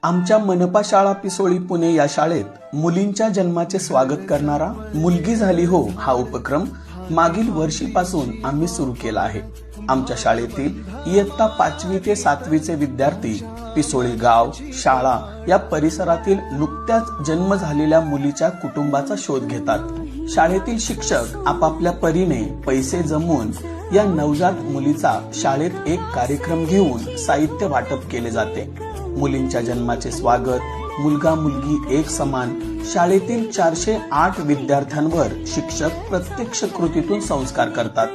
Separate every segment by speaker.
Speaker 1: आमच्या मनपा शाळा पिसोळी पुणे या शाळेत मुलींच्या जन्माचे स्वागत करणारा मुलगी झाली हो हा उपक्रम मागील वर्षीपासून आम्ही सुरू केला आहे. आमच्या शाळेतील इयत्ता 5वी ते 7वीचे विद्यार्थी पिसोळी गाव, शाळा या परिसरातील नुकत्याच जन्म झालेल्या मुलीच्या कुटुंबाचा शोध घेतात. शाळेतील शिक्षक आपापल्या परीने पैसे जमवून या नवजात मुलीचा शाळेत एक कार्यक्रम घेऊन साहित्य वाटप केले जाते. मुलींच्या जन्माचे स्वागत, मुलगा मुलगी एक समान, शाळेतील 408 विद्यार्थ्यांवर शिक्षक प्रत्यक्ष कृतीतून संस्कार करतात.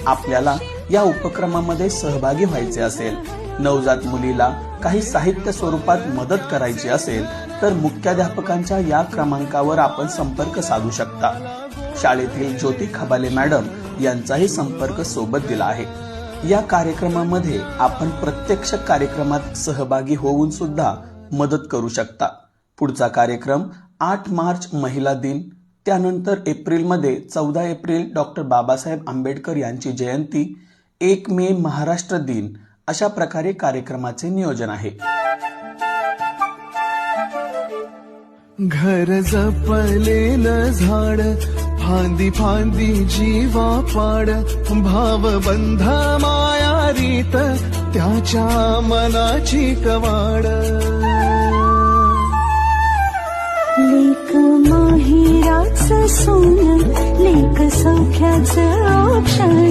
Speaker 1: आपल्याला या उपक्रमामध्ये सहभागी व्हायचे असेल, नवजात मुलीला काही साहित्य स्वरूपात मदत करायची असेल तर मुख्याध्यापकांच्या या क्रमांकावर आपण संपर्क साधू शकता. शाळेतील ज्योती खबाले मॅडम यांचाही संपर्क सोबत दिला आहे. या कार्यक्रमामध्ये आपण प्रत्यक्ष कार्यक्रमात सहभागी होऊन सुद्धा मदत करू शकता. पुढचा कार्यक्रम 8 मार्च महिला दिन, त्यानंतर एप्रिलमध्ये 14 एप्रिल डॉक्टर बाबासाहेब आंबेडकर यांची जयंती, 1 मे महाराष्ट्र दिन अशा प्रकारे कार्यक्रमाचे नियोजन आहे.
Speaker 2: घर जपलेलं झाड, फांदी फांदी जीवा पाड, भावबंध माया रीत त्याच्या मनाची कवाड.
Speaker 3: लेक माहिराचं सोन, लेक सौख्याचं औक्षण.